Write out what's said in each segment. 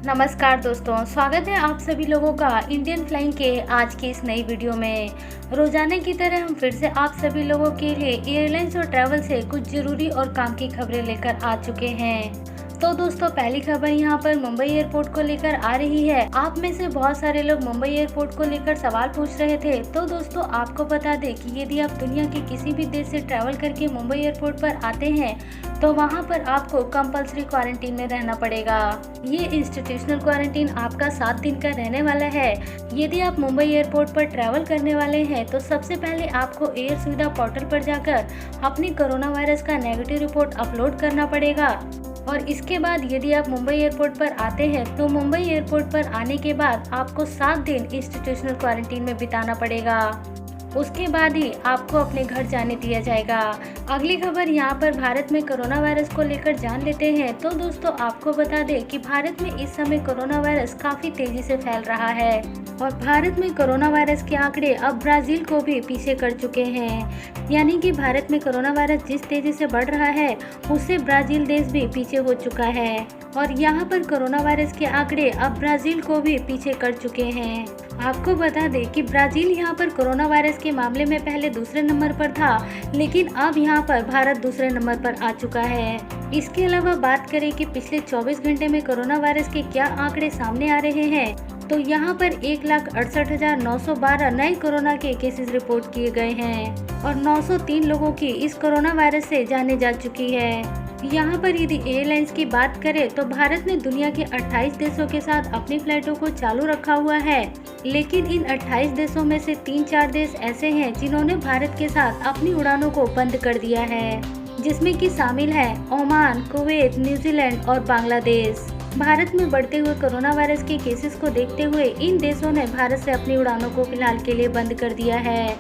नमस्कार दोस्तों, स्वागत है आप सभी लोगों का इंडियन फ्लाइंग के आज की इस नई वीडियो में। रोजाना की तरह हम फिर से आप सभी लोगों के लिए एयरलाइंस और ट्रैवल से कुछ जरूरी और काम की खबरें लेकर आ चुके हैं। तो दोस्तों, पहली खबर यहाँ पर मुंबई एयरपोर्ट को लेकर आ रही है। आप में से बहुत सारे लोग मुंबई एयरपोर्ट को लेकर सवाल पूछ रहे थे। तो दोस्तों, आपको बता दें कि यदि आप दुनिया के किसी भी देश से ट्रैवल करके मुंबई एयरपोर्ट पर आते हैं तो वहाँ पर आपको कंपल्सरी क्वारंटीन में रहना पड़ेगा। ये इंस्टीट्यूशनल क्वारंटीन आपका 7 दिन का रहने वाला है। यदि आप मुंबई एयरपोर्ट पर ट्रैवल करने वाले हैं तो सबसे पहले आपको एयर सुविधा पोर्टल पर जाकर अपनी कोरोना वायरस का नेगेटिव रिपोर्ट अपलोड करना पड़ेगा। और इसके बाद यदि आप मुंबई एयरपोर्ट पर आते हैं तो मुंबई एयरपोर्ट पर आने के बाद आपको 7 दिन इंस्टीट्यूशनल क्वारंटीन में बिताना पड़ेगा। उसके बाद ही आपको अपने घर जाने दिया जाएगा। अगली खबर यहाँ पर भारत में कोरोना वायरस को लेकर जान लेते हैं। तो दोस्तों, आपको बता दें कि भारत में इस समय कोरोना वायरस काफी तेजी से फैल रहा है और भारत में कोरोना वायरस के आंकड़े अब ब्राजील को भी पीछे कर चुके हैं। यानी कि भारत में कोरोना वायरस जिस तेजी से बढ़ रहा है उससे ब्राजील देश भी पीछे हो चुका है और यहाँ पर कोरोना वायरस के आंकड़े अब ब्राजील को भी पीछे कर चुके हैं। आपको बता दें कि ब्राजील यहाँ पर कोरोना वायरस के मामले में पहले दूसरे नंबर पर था, लेकिन अब यहाँ पर भारत दूसरे नंबर पर आ चुका है। इसके अलावा बात करें कि पिछले 24 घंटे में कोरोना वायरस के क्या आंकड़े सामने आ रहे हैं, तो यहाँ पर 1,68,912 नए कोरोना के केसेस रिपोर्ट किए गए हैं और 903 लोगों की इस कोरोना वायरस से जाने जा चुकी है। यहाँ पर यदि एयरलाइंस की बात करें तो भारत ने दुनिया के 28 देशों के साथ अपनी फ्लाइटों को चालू रखा हुआ है, लेकिन इन 28 देशों में से 3-4 देश ऐसे हैं जिन्होंने भारत के साथ अपनी उड़ानों को बंद कर दिया है, जिसमें कि शामिल है ओमान, कुवैत, न्यूजीलैंड और बांग्लादेश। भारत में बढ़ते हुए कोरोना वायरस के केसेस को देखते हुए इन देशों ने भारत से अपनी उड़ानों को फिलहाल के लिए बंद कर दिया है।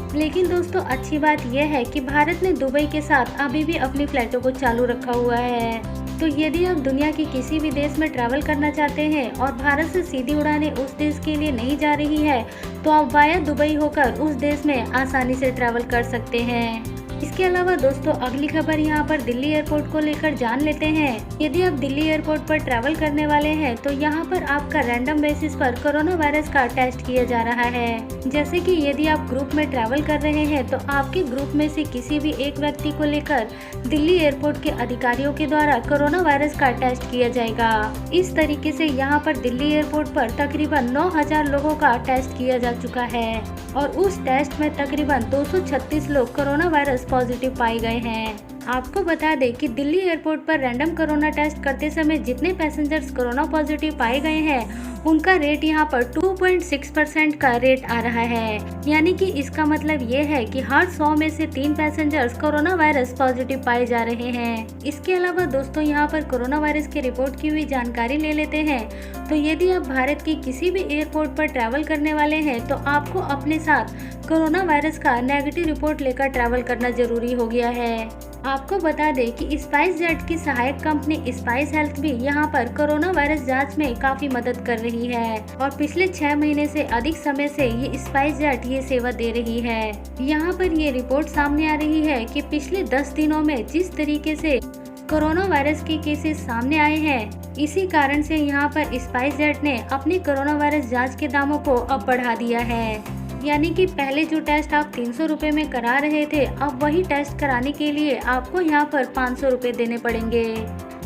लेकिन दोस्तों, अच्छी बात यह है कि भारत ने दुबई के साथ अभी भी अपनी फ्लाइटों को चालू रखा हुआ है। तो यदि आप दुनिया के किसी भी देश में ट्रैवल करना चाहते हैं और भारत से सीधी उड़ानें उस देश के लिए नहीं जा रही है तो आप वाया दुबई होकर उस देश में आसानी से ट्रैवल कर सकते हैं। इसके अलावा दोस्तों, अगली खबर यहाँ पर दिल्ली एयरपोर्ट को लेकर जान लेते हैं। यदि आप दिल्ली एयरपोर्ट पर ट्रैवल करने वाले हैं तो यहाँ पर आपका रैंडम बेसिस पर कोरोना वायरस का टेस्ट किया जा रहा है। जैसे कि यदि आप ग्रुप में ट्रैवल कर रहे हैं तो आपके ग्रुप में से किसी भी एक व्यक्ति को लेकर दिल्ली एयरपोर्ट के अधिकारियों के द्वारा कोरोना वायरस का टेस्ट किया जाएगा। इस तरीके से यहाँ पर दिल्ली एयरपोर्ट पर तकरीबन 9,000 लोगों का टेस्ट किया जा चुका है और उस टेस्ट में तकरीबन 236 लोग कोरोना वायरस पॉजिटिव पाए गए हैं। आपको बता दें कि दिल्ली एयरपोर्ट पर रैंडम कोरोना टेस्ट करते समय जितने पैसेंजर्स कोरोना पॉजिटिव पाए गए हैं उनका रेट यहाँ पर 2.6% का रेट आ रहा है। यानी कि इसका मतलब ये है कि हर 100 में से 3 पैसेंजर्स कोरोना वायरस पॉजिटिव पाए जा रहे हैं। इसके अलावा दोस्तों, यहाँ पर कोरोना वायरस की रिपोर्ट की हुई जानकारी ले लेते हैं। तो यदि आप भारत के किसी भी एयरपोर्ट पर ट्रैवल करने वाले हैं तो आपको अपने साथ कोरोना वायरस का नेगेटिव रिपोर्ट लेकर ट्रैवल करना जरूरी हो गया है। आपको बता दें कि स्पाइस जेट की सहायक कंपनी स्पाइस हेल्थ भी यहाँ पर कोरोना वायरस जांच में काफी मदद कर रही है और पिछले 6 महीने से अधिक समय से ये स्पाइस जेट ये सेवा दे रही है। यहाँ पर ये रिपोर्ट सामने आ रही है कि पिछले 10 दिनों में जिस तरीके से कोरोना वायरस के केसेस सामने आए हैं, इसी कारण से यहाँ पर स्पाइस जेट ने अपने कोरोना वायरस जाँच के दामों को अब बढ़ा दिया है। यानी कि पहले जो टेस्ट आप 300 रुपए में करा रहे थे, अब वही टेस्ट कराने के लिए आपको यहाँ पर 500 रुपए देने पड़ेंगे।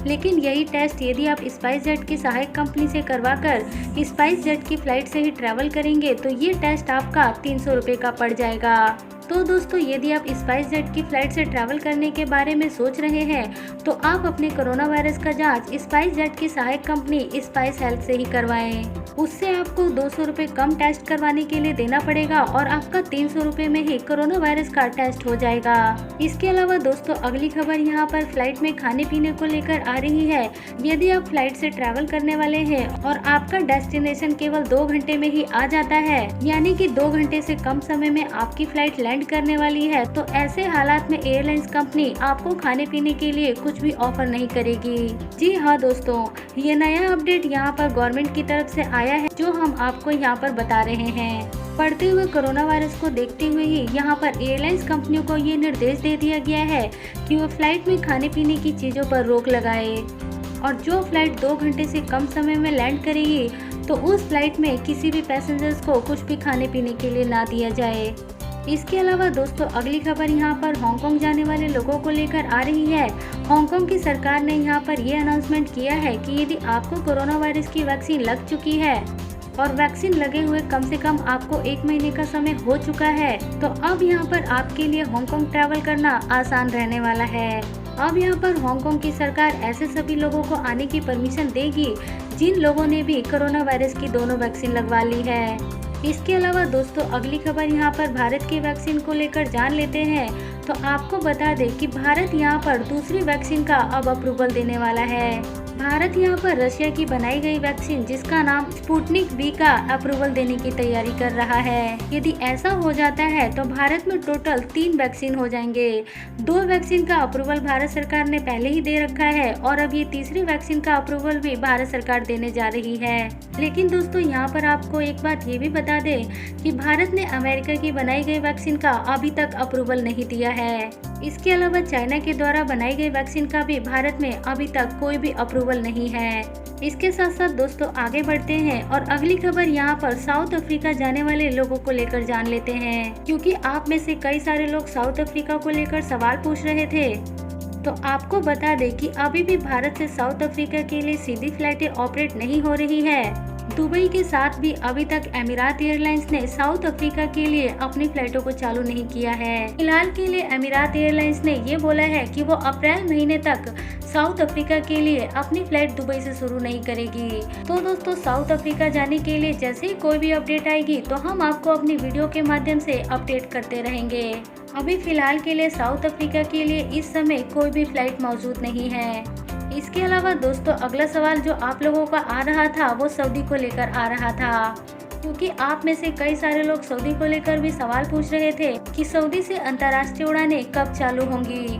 लेकिन यही टेस्ट यदि आप स्पाइस जेट की सहायक कंपनी से करवाकर स्पाइस जेट की फ्लाइट से ही ट्रैवल करेंगे तो ये टेस्ट आपका 300 रुपए का पड़ जाएगा। तो दोस्तों, यदि आप स्पाइस जेट की फ्लाइट से ट्रैवल करने के बारे में सोच रहे हैं तो आप अपने कोरोना वायरस का जांच स्पाइस जेट की सहायक कंपनी स्पाइस हेल्थ से ही करवाएं। उससे आपको 200 रुपए कम टेस्ट करवाने के लिए देना पड़ेगा और आपका 300 रुपए में ही कोरोना वायरस का टेस्ट हो जाएगा। इसके अलावा दोस्तों, अगली खबर यहाँ पर फ्लाइट में खाने पीने को लेकर आ रही है। यदि आप फ्लाइट से ट्रैवल करने वाले हैं और आपका डेस्टिनेशन केवल 2 घंटे में ही आ जाता है, यानी कि 2 घंटे से कम समय में आपकी फ्लाइट लैंड करने वाली है, तो ऐसे हालात में एयरलाइंस कंपनी आपको खाने पीने के लिए कुछ भी ऑफर नहीं करेगी। जी हाँ दोस्तों, ये नया अपडेट यहाँ पर गवर्नमेंट की तरफ से आया है जो हम आपको यहाँ पर बता रहे हैं। बढ़ते हुए कोरोना वायरस को देखते हुए ही यहाँ पर एयरलाइंस कंपनियों को ये निर्देश दे दिया गया है कि वो फ्लाइट में खाने पीने की चीजों पर रोक लगाए। और जो फ्लाइट 2 घंटे से कम समय में लैंड करेगी तो उस फ्लाइट में किसी भी पैसेंजर्स को कुछ भी खाने पीने के लिए ना दिया जाए। इसके अलावा दोस्तों अगली खबर यहाँ पर हांगकांग जाने वाले लोगों को लेकर आ रही है। हांगकांग की सरकार ने यहाँ पर ये अनाउंसमेंट किया है कि यदि आपको कोरोना वायरस की वैक्सीन लग चुकी है और वैक्सीन लगे हुए कम से कम आपको 1 महीने का समय हो चुका है तो अब यहाँ पर आपके लिए हांगकांग ट्रैवल करना आसान रहने वाला है। अब यहाँ पर हांगकांग की सरकार ऐसे सभी लोगों को आने की परमिशन देगी जिन लोगों ने भी कोरोना वायरस की दोनों वैक्सीन लगवा ली है। इसके अलावा दोस्तों अगली खबर यहाँ पर भारत की वैक्सीन को लेकर जान लेते हैं। तो आपको बता दें कि भारत यहाँ पर दूसरी वैक्सीन का अब अप्रूवल देने वाला है। भारत यहाँ पर रशिया की बनाई गई वैक्सीन जिसका नाम स्पुतनिक वी का अप्रूवल देने की तैयारी कर रहा है। यदि ऐसा हो जाता है तो भारत में टोटल 3 वैक्सीन हो जाएंगे। 2 वैक्सीन का अप्रूवल भारत सरकार ने पहले ही दे रखा है और अब ये तीसरी वैक्सीन का अप्रूवल भी भारत सरकार देने जा रही है। लेकिन दोस्तों यहाँ पर आपको एक बात ये भी बता दें कि भारत ने अमेरिका की बनाई गई वैक्सीन का अभी तक अप्रूवल नहीं दिया है। इसके अलावा चाइना के द्वारा बनाई गई वैक्सीन का भी भारत में अभी तक कोई भी अप्रूवल नहीं है। इसके साथ साथ दोस्तों आगे बढ़ते हैं और अगली खबर यहाँ पर साउथ अफ्रीका जाने वाले लोगों को लेकर जान लेते हैं, क्योंकि आप में से कई सारे लोग साउथ अफ्रीका को लेकर सवाल पूछ रहे थे। तो आपको बता दें कि अभी भी भारत से साउथ अफ्रीका के लिए सीधी फ्लाइटें ऑपरेट नहीं हो रही है। दुबई के साथ भी अभी तक एमिरात एयरलाइंस ने साउथ अफ्रीका के लिए अपनी फ्लाइटों को चालू नहीं किया है। फिलहाल के लिए एमिरात एयरलाइंस ने ये बोला है कि वो अप्रैल महीने तक साउथ अफ्रीका के लिए अपनी फ्लाइट दुबई से शुरू नहीं करेगी। तो दोस्तों साउथ अफ्रीका जाने के लिए जैसे ही कोई भी अपडेट आएगी तो हम आपको अपनी वीडियो के माध्यम से अपडेट करते रहेंगे। अभी फिलहाल के लिए साउथ अफ्रीका के लिए इस समय कोई भी फ्लाइट मौजूद नहीं है। इसके अलावा दोस्तों अगला सवाल जो आप लोगों का आ रहा था वो सऊदी को लेकर आ रहा था, क्योंकि आप में से कई सारे लोग सऊदी को लेकर भी सवाल पूछ रहे थे कि सऊदी से अंतर्राष्ट्रीय उड़ानें कब चालू होंगी।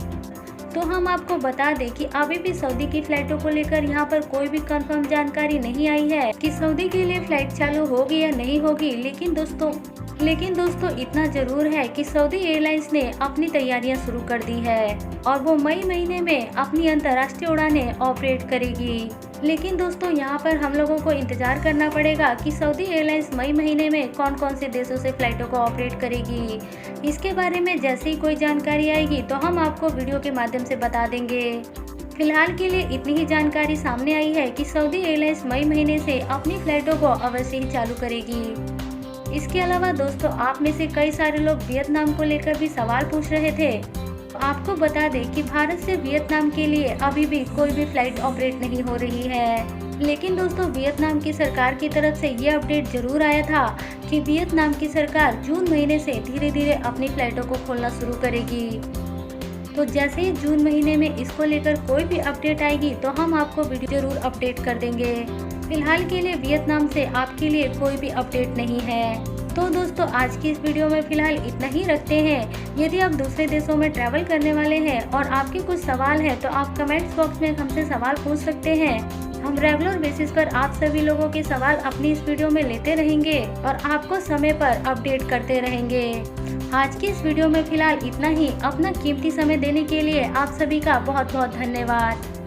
तो हम आपको बता दें कि अभी भी सऊदी की फ्लाइटों को लेकर यहाँ पर कोई भी कंफर्म जानकारी नहीं आई है कि सऊदी के लिए फ्लाइट चालू होगी या नहीं होगी। लेकिन दोस्तों इतना जरूर है कि सऊदी एयरलाइंस ने अपनी तैयारियां शुरू कर दी है और वो मई महीने में अपनी अंतर्राष्ट्रीय उड़ानें ऑपरेट करेगी। लेकिन दोस्तों यहाँ पर हम लोगों को इंतजार करना पड़ेगा कि सऊदी एयरलाइंस मई महीने में कौन कौन से देशों से फ्लाइटों को ऑपरेट करेगी। इसके बारे में जैसे ही कोई जानकारी आएगी तो हम आपको वीडियो के माध्यम से बता देंगे। फिलहाल के लिए इतनी ही जानकारी सामने आई है कि सऊदी एयरलाइंस मई महीने से अपनी फ्लाइटों को अवश्य ही चालू करेगी। इसके अलावा दोस्तों आप में से कई सारे लोग वियतनाम को लेकर भी सवाल पूछ रहे थे। आपको बता दें कि भारत से वियतनाम के लिए अभी भी कोई भी फ्लाइट ऑपरेट नहीं हो रही है। लेकिन दोस्तों वियतनाम की सरकार की तरफ से ये अपडेट जरूर आया था कि वियतनाम की सरकार जून महीने से धीरे धीरे अपनी फ्लाइटों को खोलना शुरू करेगी। तो जैसे ही जून महीने में इसको लेकर कोई भी अपडेट आएगी तो हम आपको वीडियो जरूर अपडेट कर देंगे। फिलहाल के लिए वियतनाम से आपके लिए कोई भी अपडेट नहीं है। तो दोस्तों आज की इस वीडियो में फिलहाल इतना ही रखते हैं। यदि आप दूसरे देशों में ट्रैवल करने वाले हैं और आपके कुछ सवाल हैं तो आप कमेंट्स बॉक्स में हमसे सवाल पूछ सकते हैं। हम रेगुलर बेसिस पर आप सभी लोगों के सवाल अपनी इस वीडियो में लेते रहेंगे और आपको समय पर अपडेट करते रहेंगे। आज की इस वीडियो में फिलहाल इतना ही। अपना कीमती समय देने के लिए आप सभी का बहुत बहुत धन्यवाद।